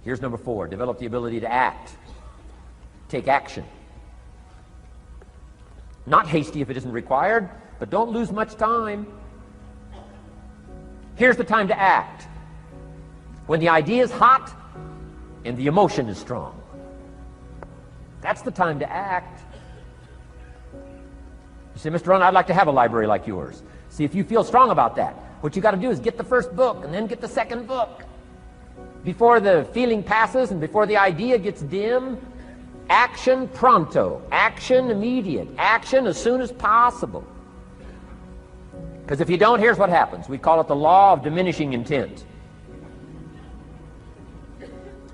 Here's number 4. Develop the ability to act. Take action. Not hasty if it isn't required, but don't lose much time. Here's the time to act. When the idea is hot and the emotion is strong. That's the time to act. You say, Mr. Rohn, I'd like to have a library like yours. See, if you feel strong about that, what you got to do is get the first book and then get the second book. Before the feeling passes and before the idea gets dim, action pronto, action immediate, action as soon as possible. Because if you don't, here's what happens. We call it the law of diminishing intent.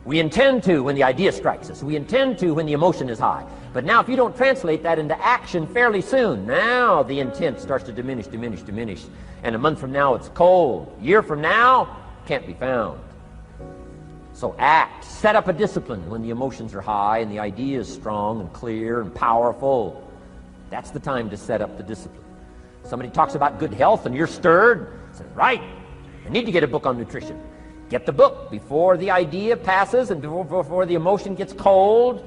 We intend to when the idea strikes us. We intend to when the emotion is high. But now if you don't translate that into action fairly soon, now the intent starts to diminish. And a month from now it's cold. A year from now, can't be found. So act. Set up a discipline when the emotions are high and the idea is strong and clear and powerful. That's the time to set up the discipline. Somebody talks about good health and you're stirred. Say, right, I need to get a book on nutrition. Get the book before the idea passes and before the emotion gets cold.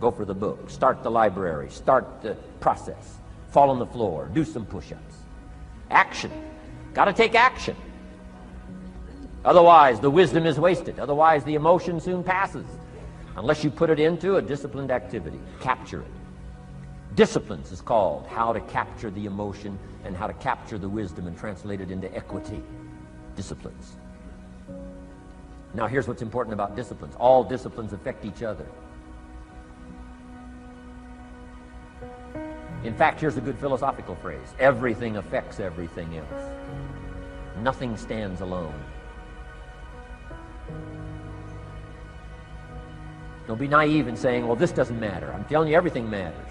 Go for the book. Start the library. Start the process. Fall on the floor. Do some push-ups. Action. Got to take action. Otherwise, the wisdom is wasted. Otherwise, the emotion soon passes. Unless you put it into a disciplined activity. Capture it. Disciplines is called how to capture the emotion and how to capture the wisdom and translate it into equity. Disciplines. Now, here's what's important about disciplines. All disciplines affect each other. In fact, here's a good philosophical phrase. Everything affects everything else. Nothing stands alone. Don't be naive in saying, well, this doesn't matter. I'm telling you, everything matters.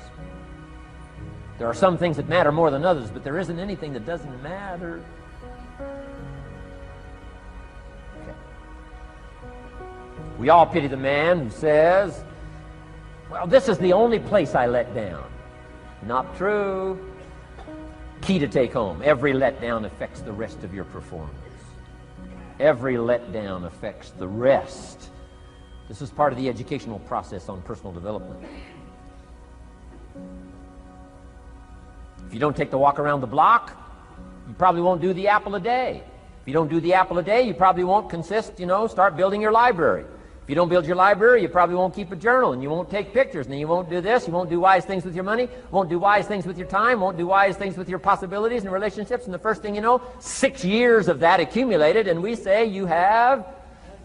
There are some things that matter more than others, but there isn't anything that doesn't matter. We all pity the man who says, well, this is the only place I let down. Not true. Key to take home. Every letdown affects the rest of your performance. Every letdown affects the rest. This is part of the educational process on personal development. If you don't take the walk around the block, you probably won't do the apple a day. If you don't do the apple a day, you probably won't start building your library. If you don't build your library, you probably won't keep a journal, and you won't take pictures, and then you won't do this, you won't do wise things with your money, won't do wise things with your time, won't do wise things with your possibilities and relationships, and the first thing you know, 6 years of that accumulated, and we say you have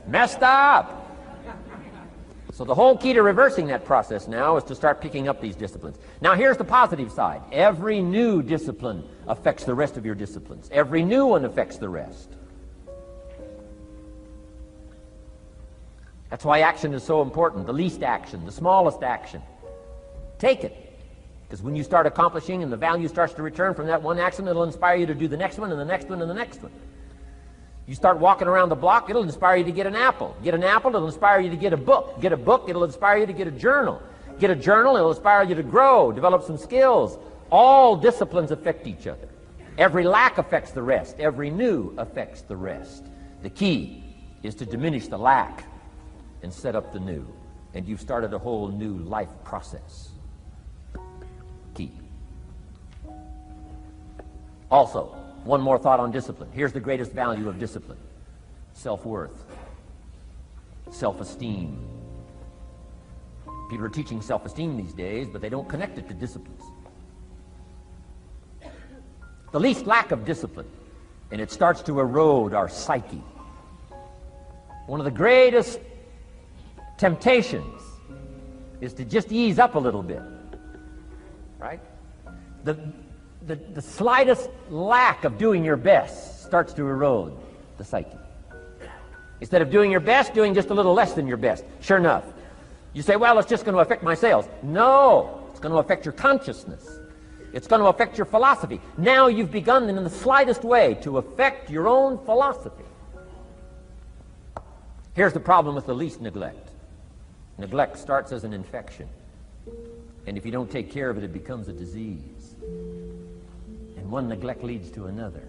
messed up. So the whole key to reversing that process now is to start picking up these disciplines. Now here's the positive side. Every new discipline affects the rest of your disciplines. Every new one affects the rest. That's why action is so important. The least action, the smallest action. Take it. Because when you start accomplishing and the value starts to return from that one action, it'll inspire you to do the next one and the next one and the next one. You start walking around the block, it'll inspire you to get an apple. Get an apple, it'll inspire you to get a book. Get a book, it'll inspire you to get a journal. Get a journal, it'll inspire you to grow, develop some skills. All disciplines affect each other. Every lack affects the rest. Every new affects the rest. The key is to diminish the lack and set up the new. And you've started a whole new life process. Key. Also, one more thought on discipline. Here's the greatest value of discipline. Self-worth. Self-esteem. People are teaching self-esteem these days, but they don't connect it to disciplines. The least lack of discipline, and it starts to erode our psyche. One of the greatest temptations is to just ease up a little bit, right? The slightest lack of doing your best starts to erode the psyche. Instead of doing your best, doing just a little less than your best. Sure enough, you say, well, it's just going to affect my sales. No, it's going to affect your consciousness. It's going to affect your philosophy. Now you've begun in the slightest way to affect your own philosophy. Here's the problem with the least neglect. Neglect starts as an infection. And if you don't take care of it, it becomes a disease. And one neglect leads to another.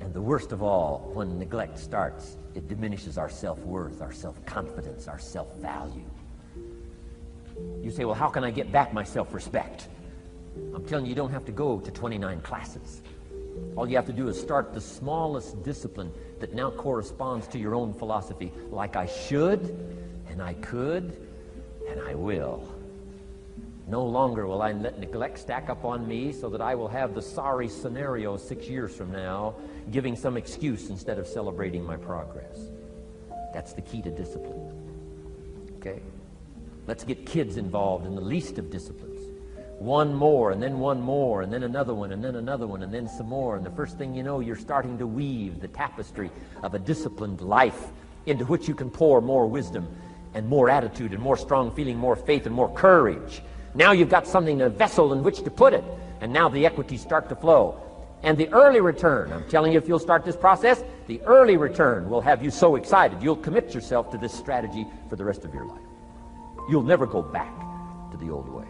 And the worst of all, when neglect starts, it diminishes our self-worth, our self-confidence, our self-value. You say, well, how can I get back my self-respect? I'm telling you, you don't have to go to 29 classes. All you have to do is start the smallest discipline that now corresponds to your own philosophy, like I should, and I could, and I will. No longer will I let neglect stack up on me so that I will have the sorry scenario 6 years from now, giving some excuse instead of celebrating my progress. That's the key to discipline. Okay? Let's get kids involved in the least of disciplines. One more, and then one more, and then another one, and then another one, and then some more. And the first thing you know, you're starting to weave the tapestry of a disciplined life into which you can pour more wisdom and more attitude and more strong feeling, more faith and more courage. Now you've got something, a vessel in which to put it, and now the equities start to flow. And the early return, I'm telling you, if you'll start this process, the early return will have you so excited, you'll commit yourself to this strategy for the rest of your life. You'll never go back to the old ways.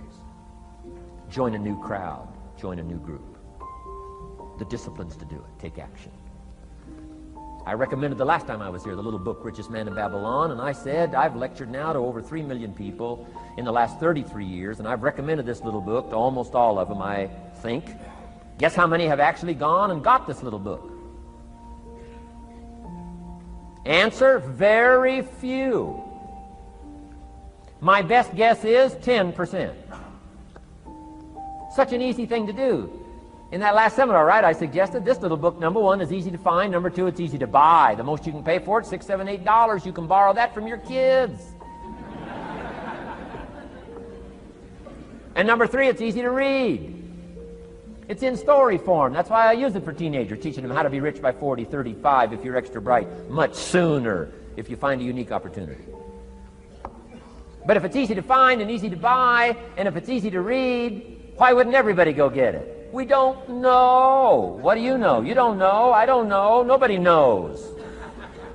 Join a new crowd, join a new group. The disciplines to do it, take action. I recommended the last time I was here the little book, Richest Man in Babylon, and I said I've lectured now to over 3 million people in the last 33 years, and I've recommended this little book to almost all of them, I think. Guess how many have actually gone and got this little book? Answer, very few. My best guess is 10%. Such an easy thing to do. In that last seminar, right, I suggested this little book, number one, is easy to find. Number two, it's easy to buy. The most you can pay for it, $6, $7, $8. You can borrow that from your kids. And number three, it's easy to read. It's in story form. That's why I use it for teenagers, teaching them how to be rich by 40, 35, if you're extra bright, much sooner, if you find a unique opportunity. But if it's easy to find and easy to buy, and if it's easy to read, why wouldn't everybody go get it? We don't know. What do you know? You don't know. I don't know. Nobody knows.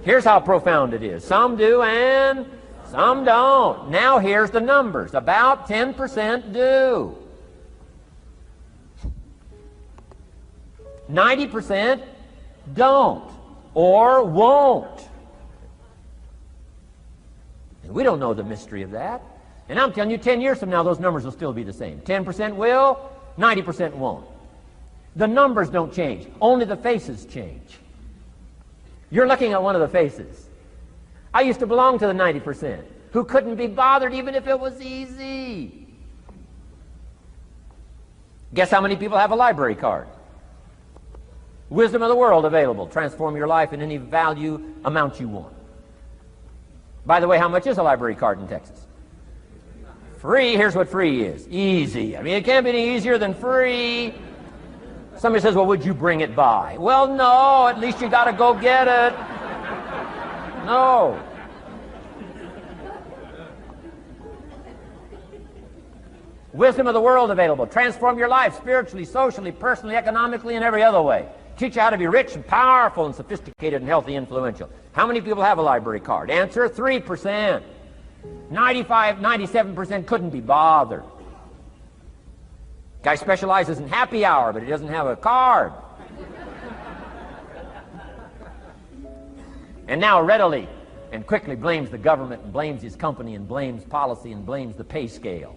Here's how profound it is. Some do and some don't. Now here's the numbers. About 10% do. 90% don't or won't. And we don't know the mystery of that. And I'm telling you, 10 years from now, those numbers will still be the same. 10% will, 90% won't. The numbers don't change. Only the faces change. You're looking at one of the faces. I used to belong to the 90% who couldn't be bothered even if it was easy. Guess how many people have a library card? Wisdom of the world available. Transform your life in any value amount you want. By the way, how much is a library card in Texas? Free. Here's what free is. Easy. I mean, it can't be any easier than free. Somebody says, well, would you bring it by? Well, no. At least you got to go get it. No. Wisdom of the world available. Transform your life spiritually, socially, personally, economically, and every other way. Teach you how to be rich and powerful and sophisticated and healthy, influential. How many people have a library card? Answer, 3%. 95, 97% couldn't be bothered. Guy specializes in happy hour, but he doesn't have a card. And now readily and quickly blames the government and blames his company and blames policy and blames the pay scale.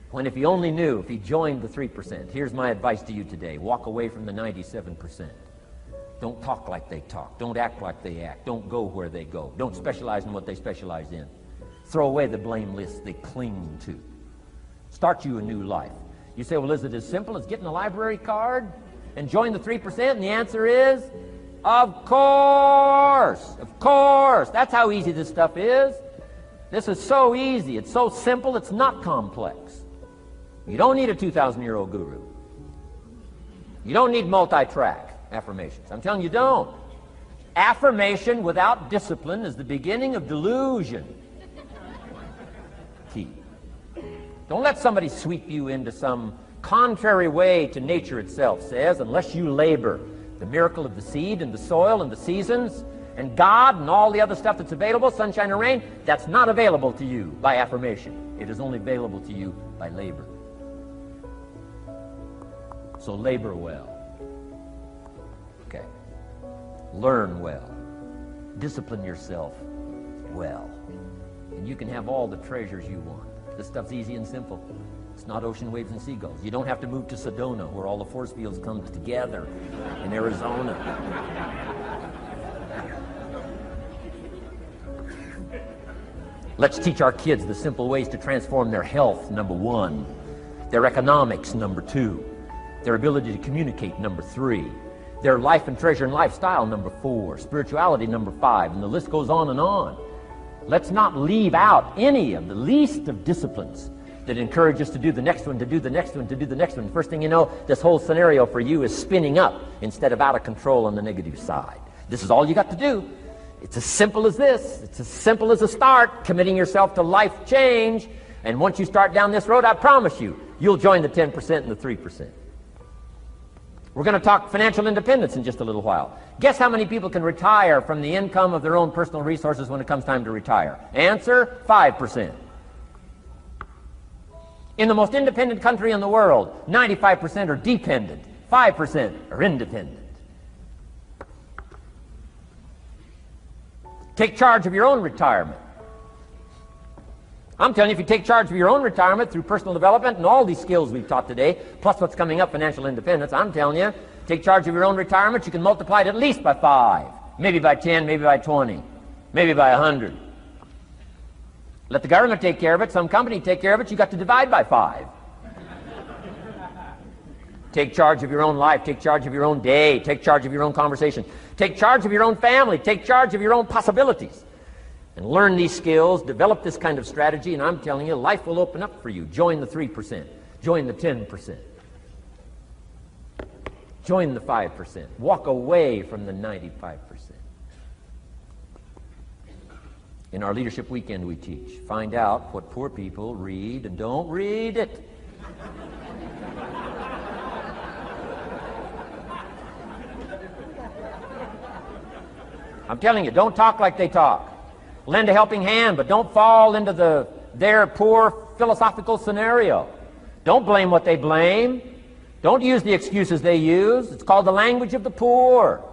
When if he only knew, if he joined the 3%, here's my advice to you today. Walk away from the 97%. Don't talk like they talk. Don't act like they act. Don't go where they go. Don't specialize in what they specialize in. Throw away the blame lists they cling to. Start you a new life. You say, well, is it as simple as getting a library card and join the 3%? And the answer is, of course. Of course. That's how easy this stuff is. This is so easy. It's so simple. It's not complex. You don't need a 2,000-year-old guru. You don't need multi-track affirmations. I'm telling you, don't. Affirmation without discipline is the beginning of delusion. Key. Don't let somebody sweep you into some contrary way to nature itself says, unless you labor. The miracle of the seed and the soil and the seasons and God and all the other stuff that's available, sunshine and rain, that's not available to you by affirmation. It is only available to you by labor. So labor well. Okay. Learn well. Discipline yourself well. And you can have all the treasures you want. This stuff's easy and simple. It's not ocean waves and seagulls. You don't have to move to Sedona, where all the force fields come together in Arizona. Let's teach our kids the simple ways to transform their health, number 1. Their economics, number 2. Their ability to communicate, number 3. Their life and treasure and lifestyle, number 4. Spirituality, number 5. And the list goes on and on. Let's not leave out any of the least of disciplines that encourage us to do the next one, to do the next one, to do the next one. First thing you know, this whole scenario for you is spinning up instead of out of control on the negative side. This is all you got to do. It's as simple as this. It's as simple as a start, committing yourself to life change. And once you start down this road, I promise you, you'll join the 10% and the 3%. We're going to talk financial independence in just a little while. Guess how many people can retire from the income of their own personal resources when it comes time to retire? Answer, 5%. In the most independent country in the world, 95% are dependent, 5% are independent. Take charge of your own retirement. I'm telling you, if you take charge of your own retirement through personal development and all these skills we've taught today, plus what's coming up, financial independence, I'm telling you, take charge of your own retirement, you can multiply it at least by 5, maybe by 10, maybe by 20, maybe by 100. Let the government take care of it, some company take care of it, you got to divide by 5. Take charge of your own life, take charge of your own day, take charge of your own conversation, take charge of your own family, take charge of your own possibilities. And learn these skills, develop this kind of strategy, and I'm telling you, life will open up for you. Join the 3%, join the 10%, join the 5%, walk away from the 95%. In our Leadership Weekend we teach, find out what poor people read and don't read it. I'm telling you, don't talk like they talk. Lend a helping hand, but don't fall into their poor philosophical scenario. Don't blame what they blame. Don't use the excuses they use. It's called the language of the poor.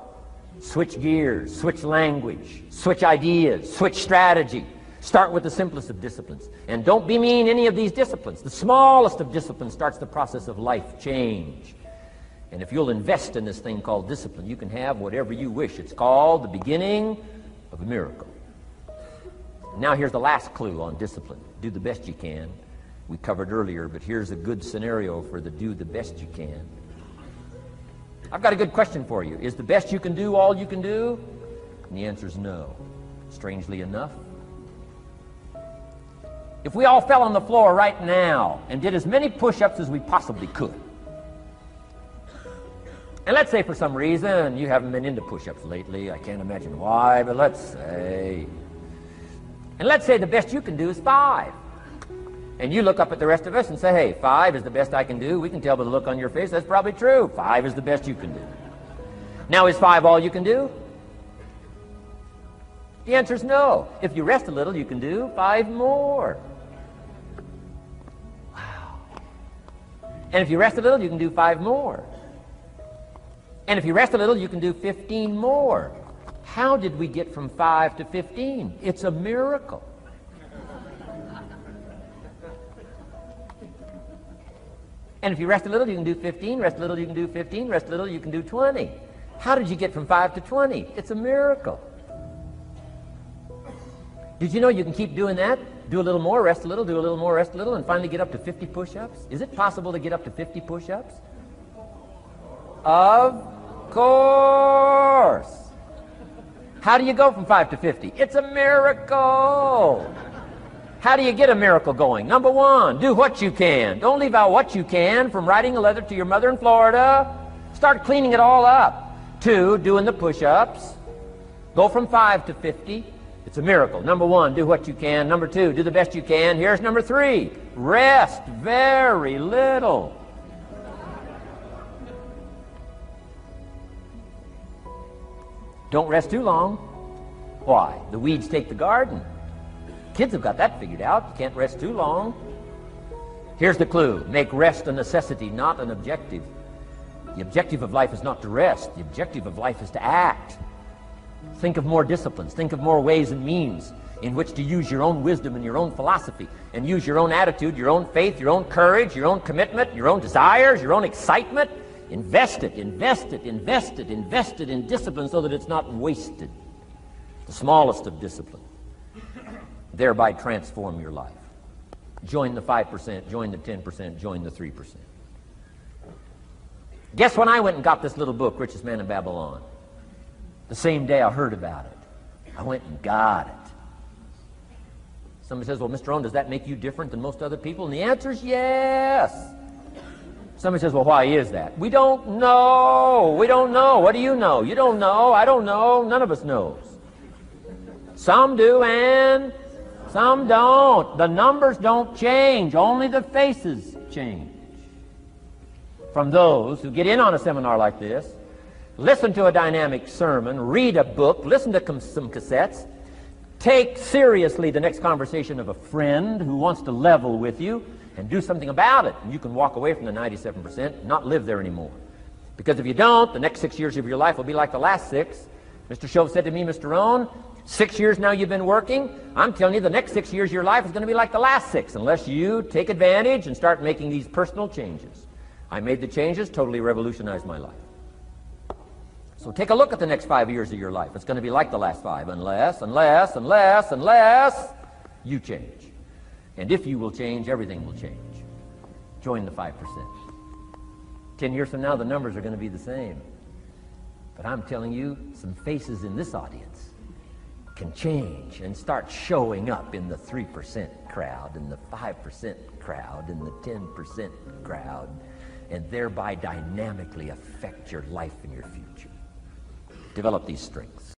Switch gears, switch language, switch ideas, switch strategy. Start with the simplest of disciplines. And don't bemean any of these disciplines. The smallest of disciplines starts the process of life change. And if you'll invest in this thing called discipline, you can have whatever you wish. It's called the beginning of a miracle. Now here's the last clue on discipline. Do the best you can. We covered earlier, but here's a good scenario for the do the best you can. I've got a good question for you. Is the best you can do all you can do? And the answer is no. Strangely enough. If we all fell on the floor right now and did as many push-ups as we possibly could, and let's say for some reason you haven't been into push-ups lately, I can't imagine why, but let's say the best you can do is 5. And you look up at the rest of us and say, hey, 5 is the best I can do. We can tell by the look on your face that's probably true. 5 is the best you can do. Now, is 5 all you can do? The answer is no. If you rest a little, you can do 5 more. Wow. And if you rest a little, you can do 5 more. And if you rest a little, you can do 15 more. How did we get from 5 to 15? It's a miracle. And if you rest a little, you can do 15. Rest a little, you can do 15. Rest a little, you can do 20. How did you get from 5 to 20? It's a miracle. Did you know you can keep doing that? Do a little more, rest a little, do a little more, rest a little, and finally get up to 50 push-ups? Is it possible to get up to 50 push-ups? Of course. How do you go from 5 to 50? It's a miracle. How do you get a miracle going? Number 1, do what you can. Don't leave out what you can, from writing a letter to your mother in Florida. Start cleaning it all up. 2, doing the push-ups. Go from 5 to 50. It's a miracle. Number 1, do what you can. Number 2, do the best you can. Here's number 3, rest very little. Don't rest too long. Why? The weeds take the garden. Kids have got that figured out. You can't rest too long. Here's the clue. Make rest a necessity, not an objective. The objective of life is not to rest. The objective of life is to act. Think of more disciplines. Think of more ways and means in which to use your own wisdom and your own philosophy, and use your own attitude, your own faith, your own courage, your own commitment, your own desires, your own excitement. Invest it, invest it, invest it, invest it in discipline so that it's not wasted. The smallest of discipline. Thereby transform your life. Join the 5%, join the 10%, join the 3%. Guess when I went and got this little book, Richest Man in Babylon? The same day I heard about it. I went and got it. Somebody says, well, Mr. Rohn, does that make you different than most other people? And the answer is yes. Somebody says, well, why is that? We don't know. We don't know. What do you know? You don't know. I don't know. None of us knows. Some do and some don't. The numbers don't change. Only the faces change. From those who get in on a seminar like this, listen to a dynamic sermon, read a book, listen to some cassettes, take seriously the next conversation of a friend who wants to level with you, and do something about it. And you can walk away from the 97% and not live there anymore. Because if you don't, the next 6 years of your life will be like the last 6. Mr. Shoaff said to me, Mr. Rohn, 6 years now you've been working. I'm telling you, the next 6 years of your life is going to be like the last 6 unless you take advantage and start making these personal changes. I made the changes, totally revolutionized my life. So take a look at the next 5 years of your life. It's going to be like the last 5 unless you change. And if you will change, everything will change. Join the 5%. 10 years from now, the numbers are going to be the same. But I'm telling you, some faces in this audience can change and start showing up in the 3% crowd, in the 5% crowd, in the 10% crowd, and thereby dynamically affect your life and your future. Develop these strengths.